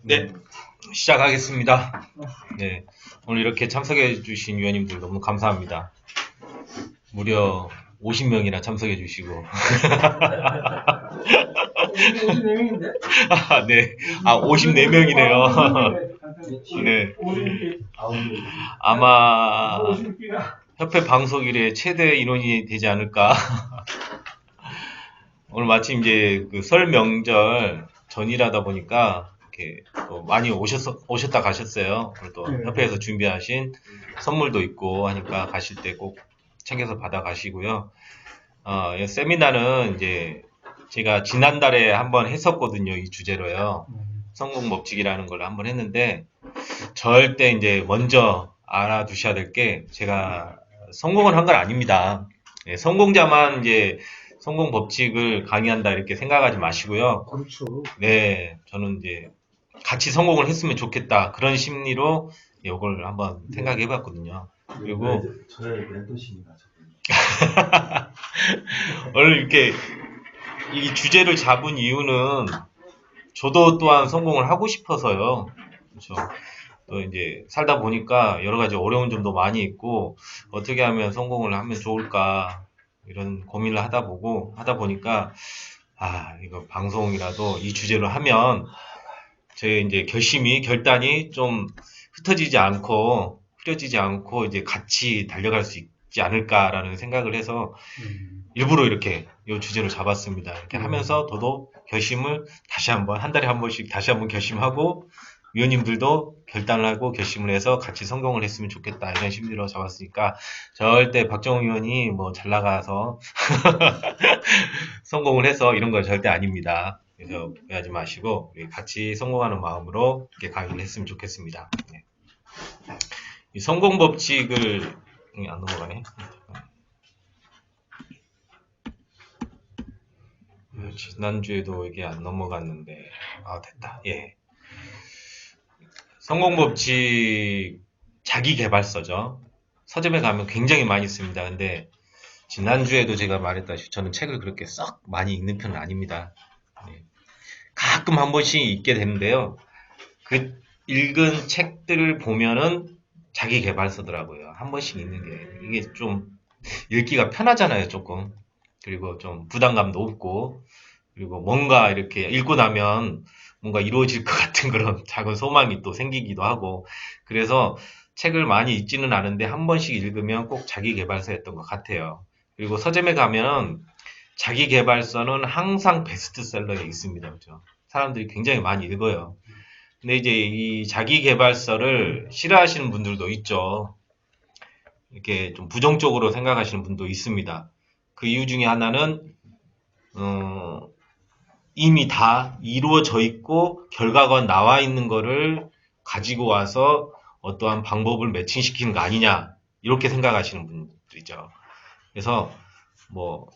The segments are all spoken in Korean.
네, 시작하겠습니다. 네, 오늘 이렇게 참석해 주신 위원님들 너무 감사합니다. 무려 50명이나 참석해 주시고. 54명인데? 아, 네. 아, 54명이네요. 네. 아마 협회 방송 일에 최대 인원이 되지 않을까. 오늘 마침 이제 그 설 명절 전이라다 보니까 이렇게 또 많이 오셨다 가셨어요. 오늘 또 협회에서 준비하신 선물도 있고 하니까 가실 때 꼭 챙겨서 받아 가시고요. 이 세미나는 이제 제가 지난달에 한번 했었거든요. 이 주제로요. 성공 법칙이라는 걸 한번 했는데 절대 이제 먼저 알아두셔야 될 게 제가 성공을 한 건 아닙니다. 예, 성공자만 이제 성공 법칙을 강의한다 이렇게 생각하지 마시고요. 그렇죠. 네, 저는 이제 같이 성공을 했으면 좋겠다 그런 심리로 이걸 한번 생각해 봤거든요. 그리고 저의 멘토십니다. 오늘 이렇게 이 주제를 잡은 이유는 저도 또한 성공을 하고 싶어서요. 그렇죠. 또 이제 살다 보니까 여러 가지 어려운 점도 많이 있고 어떻게 하면 성공을 하면 좋을까 이런 고민을 하다 보니까 이거 방송이라도 이 주제로 하면 제 이제 결단이 좀 흐려지지 않고 이제 같이 달려갈 수 있지 않을까라는 생각을 해서 일부러 이렇게 이 주제를 잡았습니다. 이렇게 하면서 저도 결심을 다시 한번 한 달에 한 번씩 다시 한번 결심하고 위원님들도 결단을 하고 결심을 해서 같이 성공을 했으면 좋겠다 이런 심리로 잡았으니까 절대 박정우 위원이 뭐 잘 나가서 성공을 해서 이런 건 절대 아닙니다. 그래서 오해하지 마시고 우리 같이 성공하는 마음으로 이렇게 강의를 했으면 좋겠습니다. 네. 이 성공 법칙을 안 넘어가네. 지난주에도 이게 안 넘어갔는데 됐다. 예. 성공 법칙 자기계발서죠. 서점에 가면 굉장히 많이 씁니다. 근데 지난주에도 제가 말했다시피 저는 책을 그렇게 썩 많이 읽는 편은 아닙니다. 네. 가끔 한 번씩 읽게 되는데요. 그 읽은 책들을 보면은 자기계발서더라고요. 한 번씩 읽는 게 이게 좀 읽기가 편하잖아요, 조금. 그리고 좀 부담감도 없고 그리고 뭔가 이렇게 읽고 나면 뭔가 이루어질 것 같은 그런 작은 소망이 또 생기기도 하고 그래서 책을 많이 읽지는 않은데 한 번씩 읽으면 꼭 자기계발서였던 것 같아요. 그리고 서점에 가면 자기계발서는 항상 베스트셀러에 있습니다. 그렇죠? 사람들이 굉장히 많이 읽어요. 근데 이제 이 자기계발서를 싫어하시는 분들도 있죠. 이렇게 좀 부정적으로 생각하시는 분도 있습니다. 그 이유 중에 하나는 이미 다 이루어져 있고 결과가 나와 있는 거를 가지고 와서 어떠한 방법을 매칭시키는 거 아니냐 이렇게 생각하시는 분들이죠. 그래서 뭐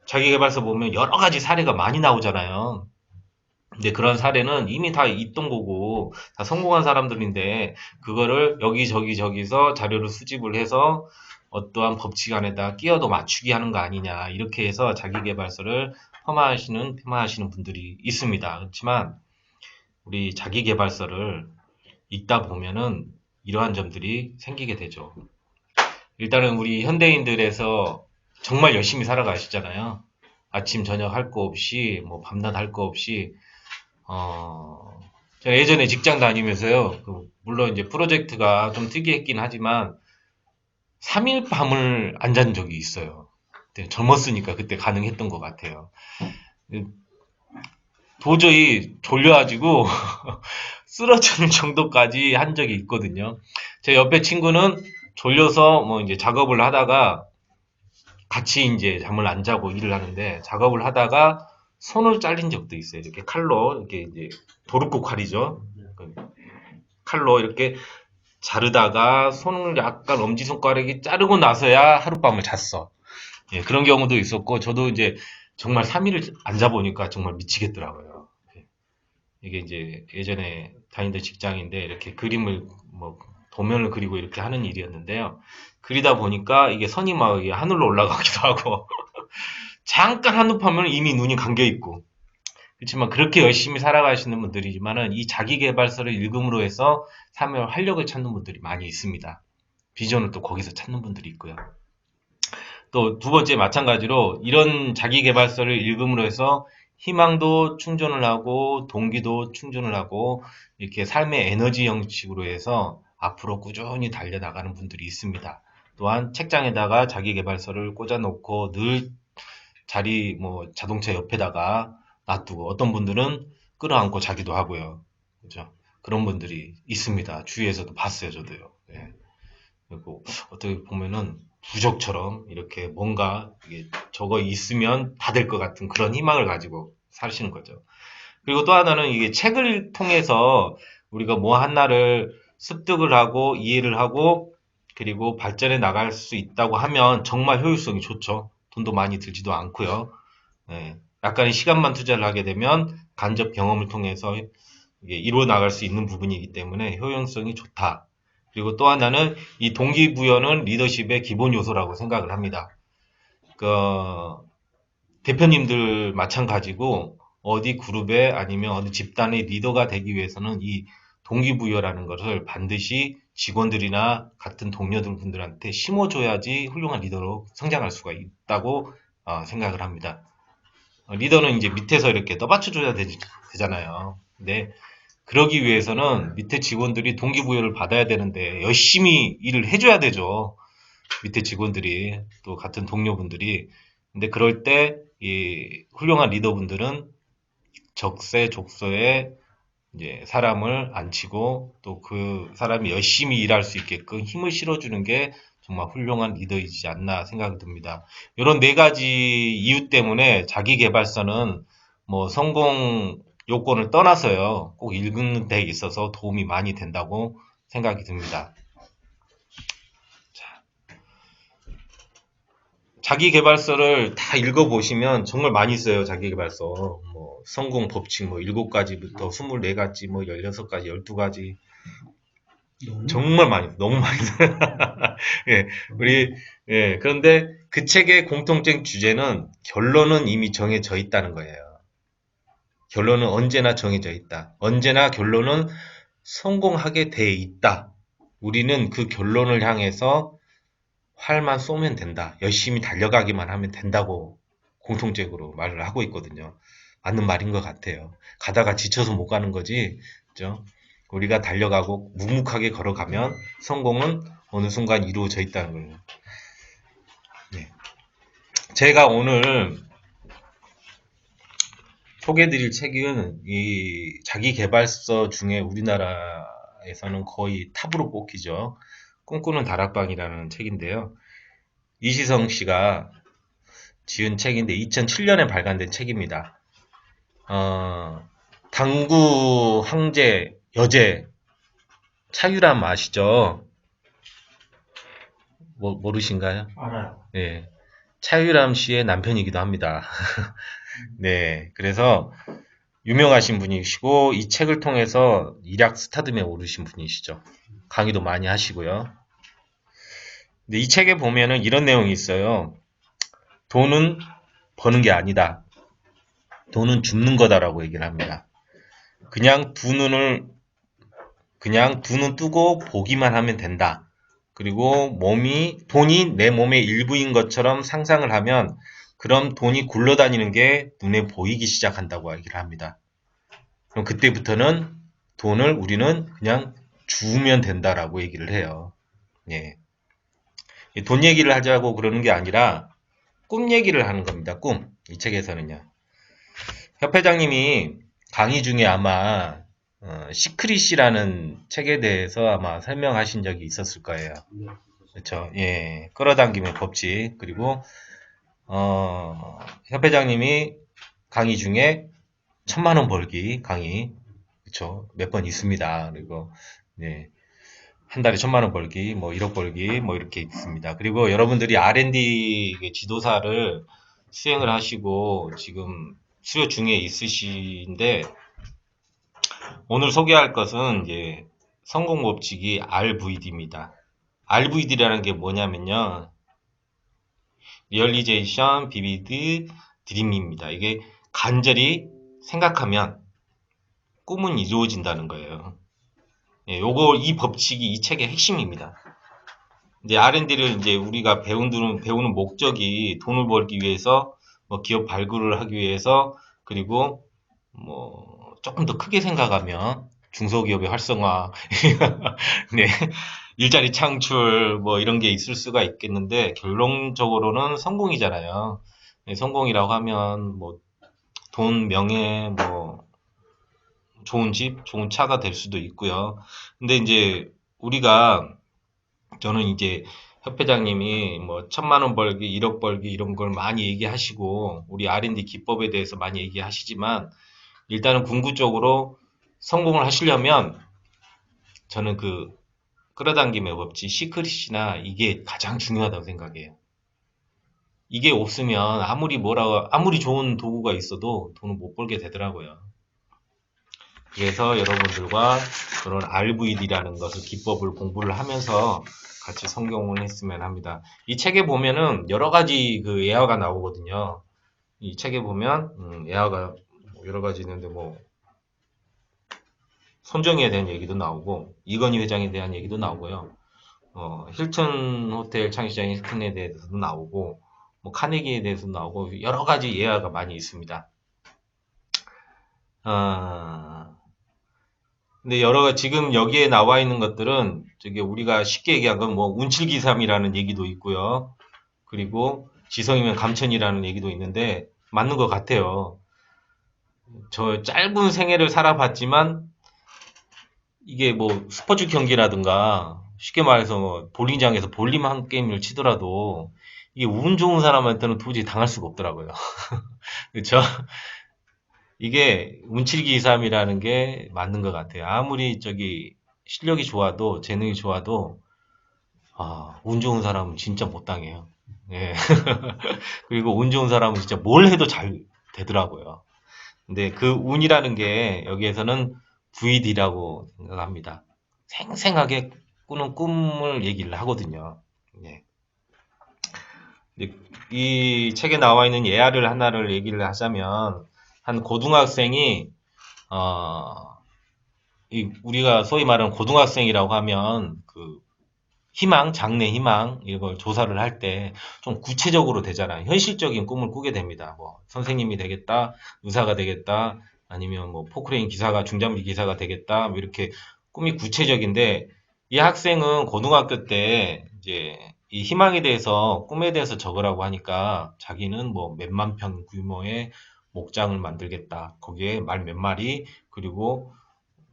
자기계발서 보면 여러 가지 사례가 많이 나오잖아요. 근데 그런 사례는 이미 다 있던 거고 다 성공한 사람들인데 그거를 여기저기서 자료를 수집을 해서 어떠한 법칙 안에다 끼어도 맞추기 하는 거 아니냐 이렇게 해서 자기계발서를 폄하하시는 분들이 있습니다. 그렇지만 우리 자기계발서를 읽다 보면은 이러한 점들이 생기게 되죠. 일단은 우리 현대인들에서 정말 열심히 살아가시잖아요. 아침 저녁 할 거 없이 뭐 밤낮 할 거 없이 제가 예전에 직장 다니면서요. 물론 이제 프로젝트가 좀 특이했긴 하지만 3일 밤을 안 잔 적이 있어요. 그때 젊었으니까 그때 가능했던 것 같아요. 도저히 졸려가지고 쓰러지는 정도까지 한 적이 있거든요. 제 옆에 친구는 졸려서 뭐 이제 작업을 하다가 같이 이제 잠을 안 자고 일을 하는데 작업을 하다가 손을 잘린 적도 있어요. 이렇게 칼로 이렇게 이제 도르코 칼이죠. 칼로 이렇게 자르다가 손을 약간 엄지손가락이 자르고 나서야 하룻밤을 잤어. 예, 그런 경우도 있었고 저도 이제 정말 3일을 안 자보니까 정말 미치겠더라고요. 이게 이제 예전에 다니던 직장인데 이렇게 그림을 뭐 도면을 그리고 이렇게 하는 일이었는데요. 그리다 보니까 이게 선이 막 하늘로 올라가기도 하고 잠깐 한눈 파면 이미 눈이 감겨 있고 그렇지만 그렇게 열심히 살아가시는 분들이지만은 이 자기계발서를 읽음으로 해서 삶의 활력을 찾는 분들이 많이 있습니다. 비전을 또 거기서 찾는 분들이 있고요. 또 두 번째 마찬가지로 이런 자기계발서를 읽음으로 해서 희망도 충전을 하고 동기도 충전을 하고 이렇게 삶의 에너지 형식으로 해서 앞으로 꾸준히 달려나가는 분들이 있습니다. 또한 책장에다가 자기계발서를 꽂아놓고 늘 자리 뭐 자동차 옆에다가 놔두고 어떤 분들은 끌어안고 자기도 하고요. 그죠? 그런 분들이 있습니다. 주위에서도 봤어요, 저도요. 예. 그리고 어떻게 보면은 부적처럼 이렇게 뭔가 이게 저거 있으면 다 될 것 같은 그런 희망을 가지고 사시는 거죠. 그리고 또 하나는 이게 책을 통해서 우리가 뭐 하나를 습득을 하고 이해를 하고 그리고 발전해 나갈 수 있다고 하면 정말 효율성이 좋죠. 돈도 많이 들지도 않고요. 예, 약간의 시간만 투자를 하게 되면 간접 경험을 통해서 이게 이루어 나갈 수 있는 부분이기 때문에 효용성이 좋다. 그리고 또 하나는 이 동기부여는 리더십의 기본 요소라고 생각을 합니다. 그 대표님들 마찬가지고 어디 그룹에 아니면 어디 집단의 리더가 되기 위해서는 이 동기부여라는 것을 반드시 직원들이나 같은 동료들 분들한테 심어줘야지 훌륭한 리더로 성장할 수가 있다고 생각을 합니다. 리더는 이제 밑에서 이렇게 떠받쳐줘야 되잖아요. 근데 그러기 위해서는 밑에 직원들이 동기부여를 받아야 되는데 열심히 일을 해줘야 되죠. 밑에 직원들이 또 같은 동료분들이. 근데 그럴 때 이 훌륭한 리더분들은 적세족소에 이제 사람을 앉히고 또 그 사람이 열심히 일할 수 있게끔 힘을 실어주는 게 정말 훌륭한 리더이지 않나 생각이 듭니다. 이런 네 가지 이유 때문에 자기계발서는 뭐 성공 요건을 떠나서요. 꼭 읽는 데 있어서 도움이 많이 된다고 생각이 듭니다. 자기계발서를 다 읽어보시면 정말 많이 있어요. 자기계발서. 뭐 성공 법칙 뭐 7가지부터 24가지 뭐 16가지 12가지 정말 많이 너무 많이 써요. 예. 우리 예. 그런데 그 책의 공통적 주제는 결론은 이미 정해져 있다는 거예요. 결론은 언제나 정해져 있다. 언제나 결론은 성공하게 돼 있다. 우리는 그 결론을 향해서 활만 쏘면 된다. 열심히 달려가기만 하면 된다고 공통적으로 말을 하고 있거든요. 맞는 말인 것 같아요. 가다가 지쳐서 못 가는 거지. 그죠? 우리가 달려가고 묵묵하게 걸어가면 성공은 어느 순간 이루어져 있다는 거예요. 네. 제가 오늘 소개해드릴 책은 이 자기계발서 중에 우리나라에서는 거의 탑으로 뽑히죠. 꿈꾸는 다락방이라는 책인데요. 이시성 씨가 지은 책인데 2007년에 발간된 책입니다. 당구 황제 여제 차유람 아시죠? 모르신가요? 알아요. 네. 차유람 씨의 남편이기도 합니다. 네. 그래서 유명하신 분이시고 이 책을 통해서 일약 스타덤에 오르신 분이시죠. 강의도 많이 하시고요. 근데 이 책에 보면은 이런 내용이 있어요. 돈은 버는 게 아니다. 돈은 줍는 거다라고 얘기를 합니다. 그냥 두 눈 뜨고 보기만 하면 된다. 그리고 돈이 내 몸의 일부인 것처럼 상상을 하면 그럼 돈이 굴러다니는 게 눈에 보이기 시작한다고 얘기를 합니다. 그럼 그때부터는 돈을 우리는 그냥 주면 된다라고 얘기를 해요. 예. 돈 얘기를 하자고 그러는 게 아니라 꿈 얘기를 하는 겁니다. 꿈. 이 책에서는요. 협회장님이 강의 중에 아마 시크릿이라는 책에 대해서 아마 설명하신 적이 있었을 거예요. 그렇죠. 예. 끌어당김의 법칙. 그리고 협회장님이 강의 중에 1,000,000원 벌기 강의. 그렇죠. 몇 번 있습니다. 그리고 네. 한 달에 1,000,000원 벌기, 뭐 1억 벌기, 뭐 이렇게 있습니다. 그리고 여러분들이 R&D 지도사를 수행을 하시고 지금 수료 중에 있으신데 오늘 소개할 것은 이제 성공 법칙이 RVD입니다. RVD라는 게 뭐냐면요. 리얼리제이션, 비비드, 드림입니다. 이게 간절히 생각하면 꿈은 이루어진다는 거예요. 예, 이 법칙이 이 책의 핵심입니다. 이제 R&D를 이제 우리가 배우는 목적이 돈을 벌기 위해서, 뭐 기업 발굴을 하기 위해서, 그리고 뭐 조금 더 크게 생각하면 중소기업의 활성화, 네, 일자리 창출 뭐 이런 게 있을 수가 있겠는데 결론적으로는 성공이잖아요. 네, 성공이라고 하면 뭐 돈, 명예, 뭐 좋은 집, 좋은 차가 될 수도 있고요. 근데 이제 우리가 저는 이제 협회장님이 뭐 1,000만 원 벌기, 1억 벌기 이런 걸 많이 얘기하시고 우리 R&D 기법에 대해서 많이 얘기하시지만 일단은 궁극적으로 성공을 하시려면 저는 그 끌어당김의 법칙, 시크릿이나 이게 가장 중요하다고 생각해요. 이게 없으면 아무리 좋은 도구가 있어도 돈을 못 벌게 되더라고요. 그래서 여러분들과 그런 RVD라는 것을 기법을 공부를 하면서 같이 성공을 했으면 합니다. 이 책에 보면은 여러 가지 그 예화가 나오거든요. 이 책에 보면 예화가 여러 가지 있는데 뭐 손정희에 대한 얘기도 나오고 이건희 회장에 대한 얘기도 나오고요. 힐튼 호텔 창시자인 힐튼에 대해서도 나오고 뭐 카네기에 대해서도 나오고 여러 가지 예화가 많이 있습니다. 근데 지금 여기에 나와 있는 것들은 저기 우리가 쉽게 얘기한 건 뭐 운칠기삼이라는 얘기도 있고요. 그리고 지성이면 감천이라는 얘기도 있는데 맞는 것 같아요. 저 짧은 생애를 살아봤지만 이게 뭐 스포츠 경기라든가 쉽게 말해서 뭐 볼링장에서 볼링 한 게임을 치더라도 이게 운 좋은 사람한테는 도저히 당할 수가 없더라고요. 그렇죠? 이게 운칠기삼이라는 게 맞는 것 같아요. 아무리 실력이 좋아도 재능이 좋아도 운 좋은 사람은 진짜 못 당해요. 예. 그리고 운 좋은 사람은 진짜 뭘 해도 잘 되더라고요. 근데 그 운이라는 게 여기에서는 VD라고 생각합니다. 생생하게 꾸는 꿈을 얘기를 하거든요. 예. 이 책에 나와 있는 예화를 하나를 얘기를 하자면 한 고등학생이 우리가 소위 말하는 고등학생이라고 하면 그 장래 희망 이걸 조사를 할 때 좀 구체적으로 되잖아요. 현실적인 꿈을 꾸게 됩니다. 뭐 선생님이 되겠다, 의사가 되겠다, 아니면 뭐 포크레인 기사가 중장비 기사가 되겠다, 뭐 이렇게 꿈이 구체적인데 이 학생은 고등학교 때 이제 이 희망에 대해서 꿈에 대해서 적으라고 하니까 자기는 뭐 몇만 평 규모의 목장을 만들겠다. 거기에 말 몇 마리 그리고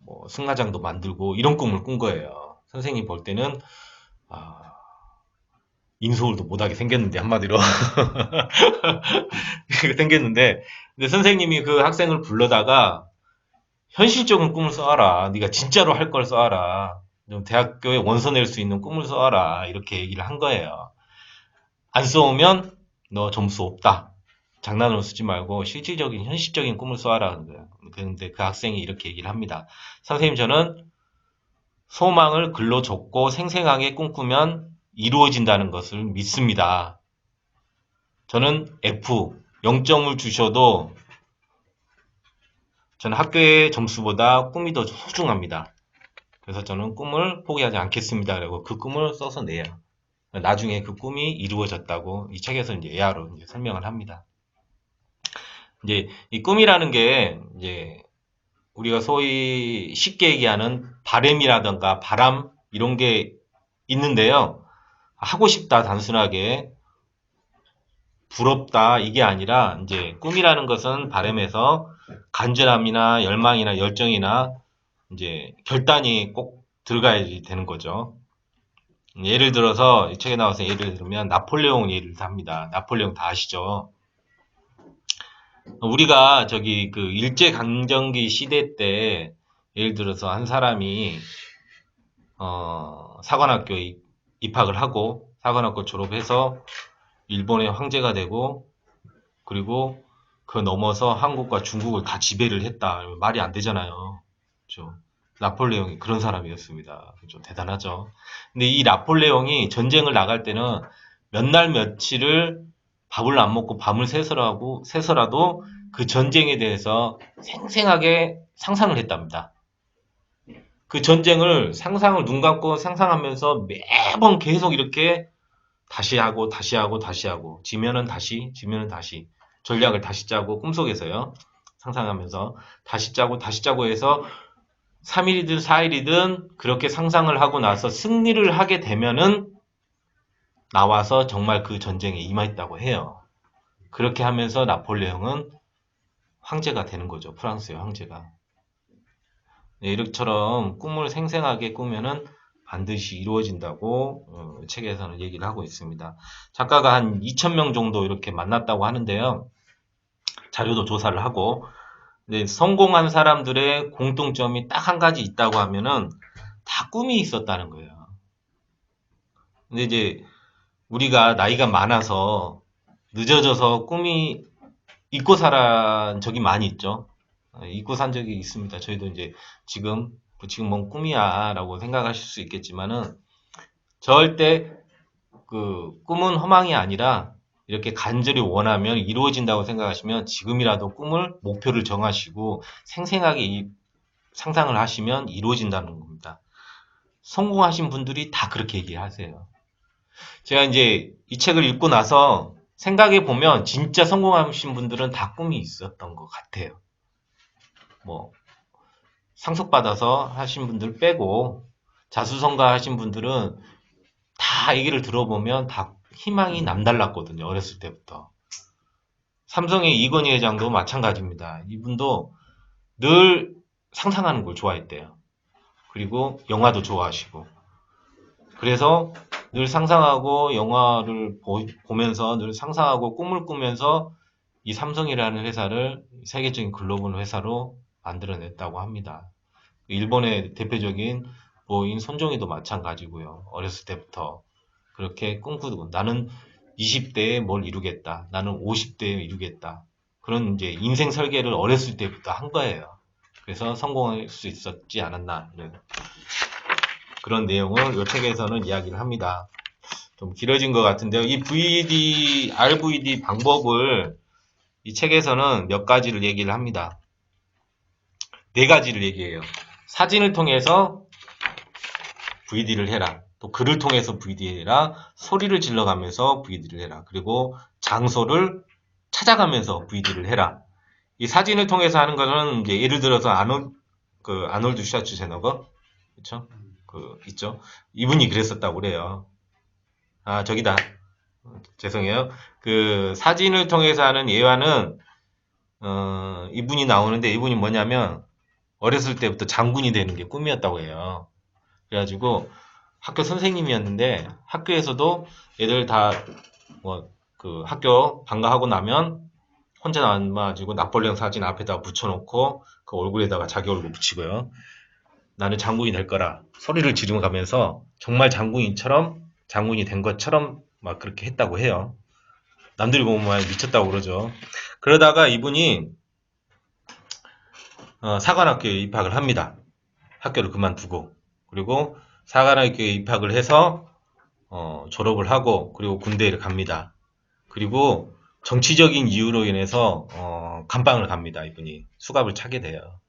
뭐 승마장도 만들고 이런 꿈을 꾼 거예요. 선생님 볼 때는 인서울도 못하게 생겼는데 한마디로 생겼는데 근데 선생님이 그 학생을 불러다가 현실적인 꿈을 써와라. 네가 진짜로 할 걸 써와라. 좀 대학교에 원서 낼 수 있는 꿈을 써와라. 이렇게 얘기를 한 거예요. 안 써오면 너 점수 없다. 장난으로 쓰지 말고 실질적인 현실적인 꿈을 써와라. 그런데 그 학생이 이렇게 얘기를 합니다. 선생님 저는 소망을 글로 적고 생생하게 꿈꾸면 이루어진다는 것을 믿습니다. 저는 F 0점을 주셔도 저는 학교의 점수보다 꿈이 더 소중합니다. 그래서 저는 꿈을 포기하지 않겠습니다. 그리고 그 꿈을 써서 내요. 나중에 그 꿈이 이루어졌다고 이 책에서 이제 예화로 이제 설명을 합니다. 이제 이 꿈이라는 게 이제 우리가 소위 쉽게 얘기하는 바램이라던가 바람 이런 게 있는데요. 하고 싶다 단순하게 부럽다 이게 아니라 이제 꿈이라는 것은 바램에서 간절함이나 열망이나 열정이나 이제 결단이 꼭 들어가야 되는 거죠. 예를 들어서 이 책에 나와서 예를 들면 나폴레옹 예를 듭니다. 나폴레옹 다 아시죠? 우리가 그 일제강점기 시대 때 예를 들어서 한 사람이 사관학교에 입학을 하고 사관학교 졸업해서 일본의 황제가 되고 그리고 그 넘어서 한국과 중국을 다 지배를 했다. 말이 안 되잖아요. 그렇죠? 나폴레옹이 그런 사람이었습니다. 그렇죠? 대단하죠. 근데 이 나폴레옹이 전쟁을 나갈 때는 몇 날 며칠을 밥을 안 먹고 밤을 새서라도 그 전쟁에 대해서 생생하게 상상을 했답니다. 그 전쟁을 상상을 눈 감고 상상하면서 매번 계속 이렇게 다시 하고 다시 하고 다시 하고 지면은 다시 전략을 다시 짜고 꿈속에서요. 상상하면서 다시 짜고 해서 3일이든 4일이든 그렇게 상상을 하고 나서 승리를 하게 되면은 나와서 정말 그 전쟁에 임했다고 해요. 그렇게 하면서 나폴레옹은 황제가 되는 거죠. 프랑스의 황제가. 네, 이렇처럼 꿈을 생생하게 꾸면은 반드시 이루어진다고 책에서는 얘기를 하고 있습니다. 작가가 한 2,000명 정도 이렇게 만났다고 하는데요. 자료도 조사를 하고 네, 성공한 사람들의 공통점이 딱 한 가지 있다고 하면은 다 꿈이 있었다는 거예요. 근데 이제 우리가 나이가 많아서 늦어져서 꿈이 잊고 살한 적이 많이 있죠. 잊고 산 적이 있습니다. 저희도 이제 지금 뭔 꿈이야 라고 생각하실 수 있겠지만은 절대 그 꿈은 허망이 아니라 이렇게 간절히 원하면 이루어진다고 생각하시면 지금이라도 꿈을 목표를 정하시고 생생하게 상상을 하시면 이루어진다는 겁니다. 성공하신 분들이 다 그렇게 얘기하세요. 제가 이제 이 책을 읽고 나서 생각해 보면 진짜 성공하신 분들은 다 꿈이 있었던 것 같아요. 뭐 상속받아서 하신 분들 빼고 자수성가 하신 분들은 다 얘기를 들어보면 다 희망이 남달랐거든요. 어렸을 때부터. 삼성의 이건희 회장도 마찬가지입니다. 이분도 늘 상상하는 걸 좋아했대요. 그리고 영화도 좋아하시고. 그래서 늘 상상하고 영화를 보면서 늘 상상하고 꿈을 꾸면서 이 삼성이라는 회사를 세계적인 글로벌 회사로 만들어냈다고 합니다. 일본의 대표적인 부인 손정희도 마찬가지고요. 어렸을 때부터 그렇게 꿈꾸고 나는 20대에 뭘 이루겠다. 나는 50대에 이루겠다. 그런 이제 인생 설계를 어렸을 때부터 한 거예요. 그래서 성공할 수 있었지 않았나. 그런 내용을 이 책에서는 이야기를 합니다. 좀 길어진 것 같은데요. 이 RVD 방법을 이 책에서는 몇 가지를 얘기를 합니다. 4가지를 얘기해요. 사진을 통해서 VD를 해라. 또 글을 통해서 VD 해라. 소리를 질러가면서 VD를 해라. 그리고 장소를 찾아가면서 VD를 해라. 이 사진을 통해서 하는 거는 이제 예를 들어서 아놀드 슈와르츠네거 그쵸? 있죠. 이분이 그랬었다고 그래요. 아, 저기다. 죄송해요. 그 사진을 통해서 하는 예화는 이분이 나오는데 이분이 뭐냐면 어렸을 때부터 장군이 되는 게 꿈이었다고 해요. 그래가지고 학교 선생님이었는데 학교에서도 애들 다 학교 방과하고 나면 혼자 남아가지고 나폴레옹 사진 앞에다 붙여놓고 그 얼굴에다가 자기 얼굴 붙이고요. 나는 장군이 될 거라 소리를 지르면서 정말 장군이 된 것처럼 막 그렇게 했다고 해요. 남들이 보면 미쳤다고 그러죠. 그러다가 이분이 사관학교에 입학을 합니다. 학교를 그만두고 그리고 사관학교에 입학을 해서 졸업을 하고 그리고 군대를 갑니다. 그리고 정치적인 이유로 인해서 감방을 갑니다. 이분이 수갑을 차게 돼요.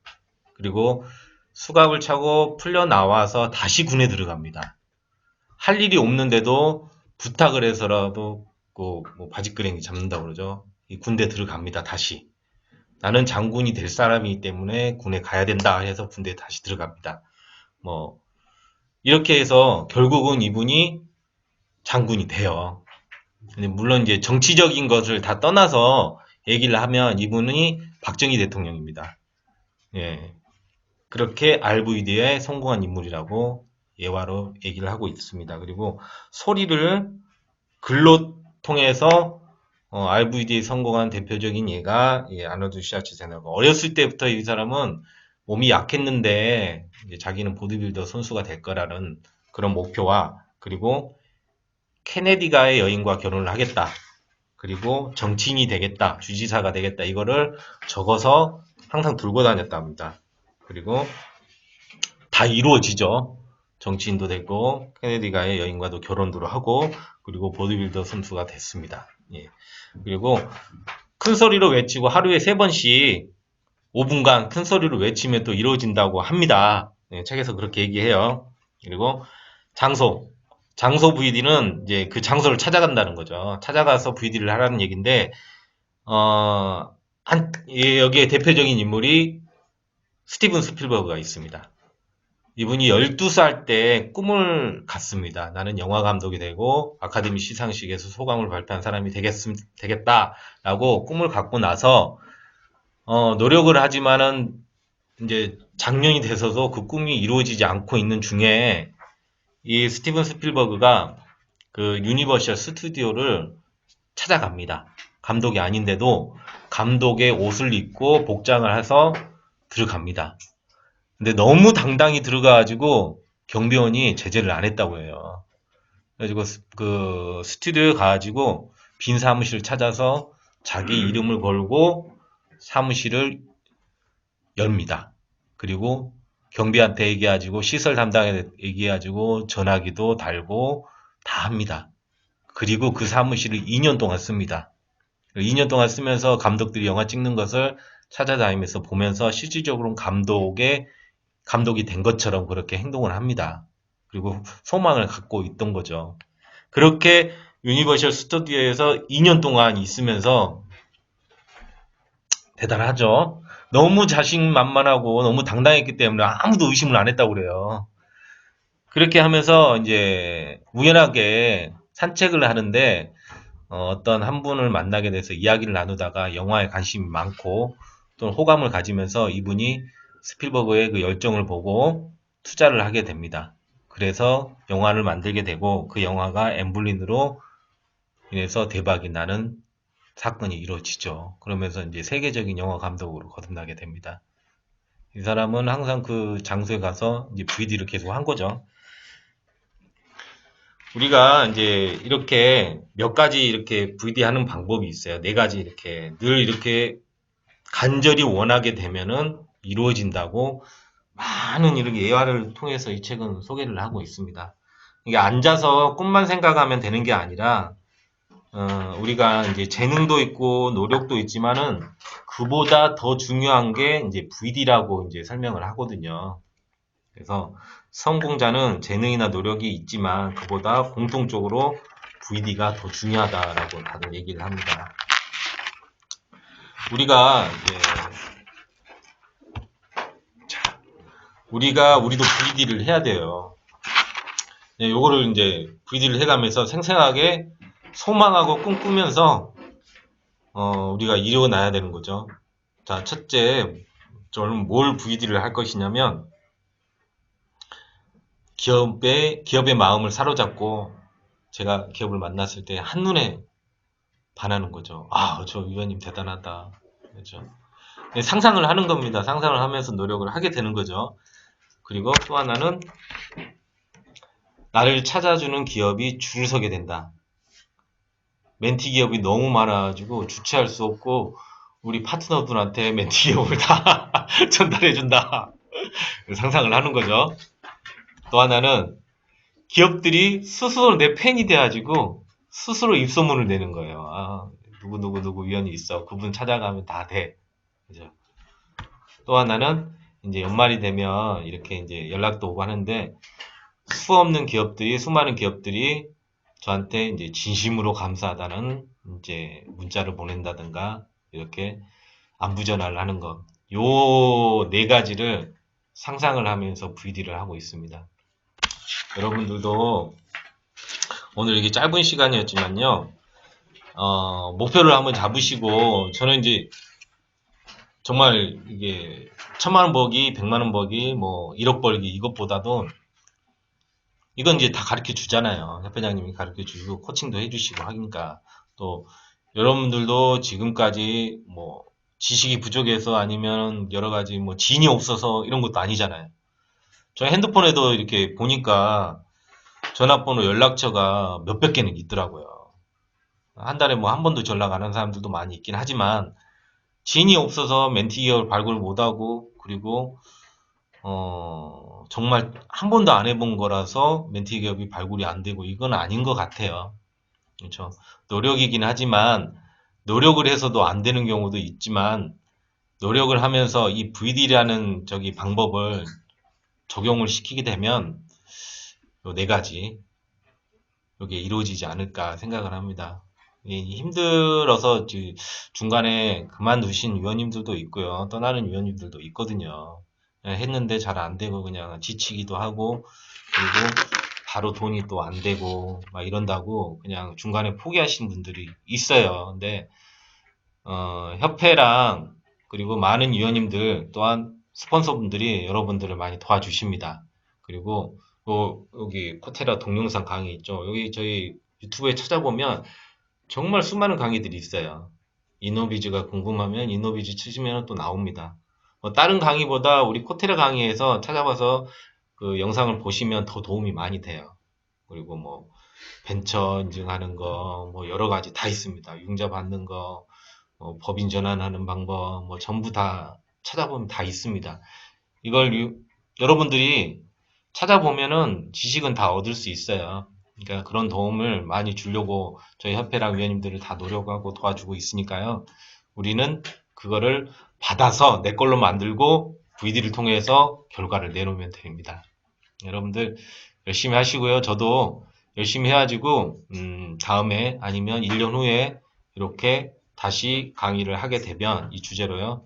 그리고 수갑을 차고 풀려 나와서 다시 군에 들어갑니다. 할 일이 없는데도 부탁을 해서라도 뭐 바지끄레기 잡는다고 그러죠. 이 군대 들어갑니다. 다시. 나는 장군이 될 사람이기 때문에 군에 가야 된다 해서 군대에 다시 들어갑니다. 뭐 이렇게 해서 결국은 이분이 장군이 돼요. 근데 물론 이제 정치적인 것을 다 떠나서 얘기를 하면 이분이 박정희 대통령입니다. 예. 그렇게 RVD에 성공한 인물이라고 예화로 얘기를 하고 있습니다. 그리고 소리를 글로 통해서 RVD에 성공한 대표적인 예가 아놀드 슈와르츠네거. 어렸을 때부터 이 사람은 몸이 약했는데 이제 자기는 보디빌더 선수가 될 거라는 그런 목표와 그리고 케네디가의 여인과 결혼을 하겠다. 그리고 정치인이 되겠다. 주지사가 되겠다. 이거를 적어서 항상 들고 다녔다 합니다. 그리고 다 이루어지죠. 정치인도 됐고 케네디가의 여인과도 결혼도 하고 그리고 보디빌더 선수가 됐습니다. 예. 그리고 큰 소리로 외치고 하루에 3번씩 5분간 큰 소리로 외치면 또 이루어진다고 합니다. 네, 책에서 그렇게 얘기해요. 그리고 장소 VD는 이제 그 장소를 찾아간다는 거죠. 찾아가서 VD를 하라는 얘기인데, 여기에 대표적인 인물이 스티븐 스필버그가 있습니다. 이분이 12살 때 꿈을 갖습니다. 나는 영화 감독이 되고 아카데미 시상식에서 소감을 발표한 사람이 되겠다라고 꿈을 갖고 나서 노력을 하지만은 이제 작년이 돼서도 그 꿈이 이루어지지 않고 있는 중에 이 스티븐 스필버그가 그 유니버셜 스튜디오를 찾아갑니다. 감독이 아닌데도 감독의 옷을 입고 복장을 해서 들어갑니다. 근데 너무 당당히 들어가가지고 경비원이 제재를 안 했다고 해요. 그래가지고 그 스튜디오에 가가지고 빈 사무실을 찾아서 자기 이름을 걸고 사무실을 엽니다. 그리고 경비한테 얘기해가지고 시설 담당에 얘기해가지고 전화기도 달고 다 합니다. 그리고 그 사무실을 2년 동안 씁니다. 2년 동안 쓰면서 감독들이 영화 찍는 것을 찾아다니면서 보면서 실질적으로는 감독이 된 것처럼 그렇게 행동을 합니다. 그리고 소망을 갖고 있던 거죠. 그렇게 유니버셜 스튜디오에서 2년 동안 있으면서 대단하죠. 너무 자신만만하고 너무 당당했기 때문에 아무도 의심을 안 했다고 그래요. 그렇게 하면서 이제 우연하게 산책을 하는데 어떤 한 분을 만나게 돼서 이야기를 나누다가 영화에 관심이 많고 또 호감을 가지면서 이분이 스필버그의 그 열정을 보고 투자를 하게 됩니다. 그래서 영화를 만들게 되고 그 영화가 엠블린으로 인해서 대박이 나는 사건이 이루어지죠. 그러면서 이제 세계적인 영화 감독으로 거듭나게 됩니다. 이 사람은 항상 그 장소에 가서 이제 VD를 계속 한 거죠. 우리가 이제 이렇게 몇 가지 이렇게 VD 하는 방법이 있어요. 4가지 이렇게 늘 이렇게 간절히 원하게 되면은 이루어진다고 많은 이렇게 예화를 통해서 이 책은 소개를 하고 있습니다. 이게 앉아서 꿈만 생각하면 되는 게 아니라 우리가 이제 재능도 있고 노력도 있지만은 그보다 더 중요한 게 이제 VD라고 이제 설명을 하거든요. 그래서 성공자는 재능이나 노력이 있지만 그보다 공통적으로 VD가 더 중요하다라고 다들 얘기를 합니다. 우리도 VD를 해야 돼요. 네, 요거를 이제 VD를 해가면서 생생하게 소망하고 꿈꾸면서 우리가 이뤄나야 되는 거죠. 자, 첫째, 저는 뭘 VD를 할 것이냐면 기업의 마음을 사로잡고 제가 기업을 만났을 때 한눈에 반하는 거죠. 아, 저 위원님 대단하다. 그렇죠. 상상을 하는 겁니다. 상상을 하면서 노력을 하게 되는 거죠. 그리고 또 하나는 나를 찾아주는 기업이 줄을 서게 된다. 멘티 기업이 너무 많아가지고 주체할 수 없고 우리 파트너들한테 멘티 기업을 다 전달해준다. 상상을 하는 거죠. 또 하나는 기업들이 스스로 내 팬이 돼가지고 스스로 입소문을 내는 거예요. 아, 누구 위원이 있어. 그분 찾아가면 다 돼. 그죠? 또 하나는 이제 연말이 되면 이렇게 이제 연락도 오고 하는데 수많은 기업들이 저한테 이제 진심으로 감사하다는 이제 문자를 보낸다든가 이렇게 안부 전화를 하는 것. 요 4가지를 상상을 하면서 VD를 하고 있습니다. 여러분들도 오늘 이게 짧은 시간이었지만요, 목표를 한번 잡으시고, 저는 이제 정말 이게 1000만원 벌기, 100만원 벌기, 뭐 1억 벌기 이것보다도 이건 이제 다 가르쳐 주잖아요. 협회장님이 가르쳐 주시고 코칭도 해주시고 하니까 또 여러분들도 지금까지 뭐 지식이 부족해서 아니면 여러 가지 뭐 진이 없어서 이런 것도 아니잖아요. 저 핸드폰에도 이렇게 보니까 전화번호 연락처가 몇백 개는 있더라고요. 한 달에 뭐 한 번도 전화 안 하는 사람들도 많이 있긴 하지만 진이 없어서 멘티 기업을 발굴 못하고 그리고 정말 한 번도 안 해본 거라서 멘티 기업이 발굴이 안 되고 이건 아닌 것 같아요. 그렇죠. 노력이긴 하지만 노력을 해서도 안 되는 경우도 있지만 노력을 하면서 이 VD라는 저기 방법을 적용을 시키게 되면 요 네 가지 이게 이루어지지 않을까 생각을 합니다. 힘들어서 중간에 그만두신 위원님들도 있고요. 떠나는 위원님들도 있거든요. 했는데 잘 안 되고 그냥 지치기도 하고 그리고 바로 돈이 또 안 되고 막 이런다고 그냥 중간에 포기하신 분들이 있어요. 근데 협회랑 그리고 많은 위원님들 또한 스폰서분들이 여러분들을 많이 도와주십니다. 그리고 또 여기 코테라 동영상 강의 있죠. 여기 저희 유튜브에 찾아보면 정말 수많은 강의들이 있어요. 이노비즈가 궁금하면 이노비즈 치시면 또 나옵니다. 다른 강의보다 우리 코테라 강의에서 찾아봐서 그 영상을 보시면 더 도움이 많이 돼요. 그리고 뭐 벤처 인증하는 거, 뭐 여러 가지 다 있습니다. 융자 받는 거, 법인 전환하는 방법, 뭐 전부 다 찾아보면 다 있습니다. 이걸 여러분들이 찾아보면은 지식은 다 얻을 수 있어요. 그러니까 그런 도움을 많이 주려고 저희 협회랑 위원님들을 다 노력하고 도와주고 있으니까요. 우리는 그거를 받아서 내 걸로 만들고 VD를 통해서 결과를 내놓으면 됩니다. 여러분들 열심히 하시고요. 저도 열심히 해가지고 다음에 아니면 1년 후에 이렇게 다시 강의를 하게 되면 이 주제로요.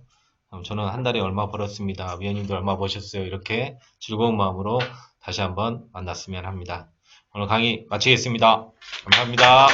저는 한 달에 얼마 벌었습니다. 위원님도 얼마 버셨어요. 이렇게 즐거운 마음으로 다시 한번 만났으면 합니다. 오늘 강의 마치겠습니다. 감사합니다.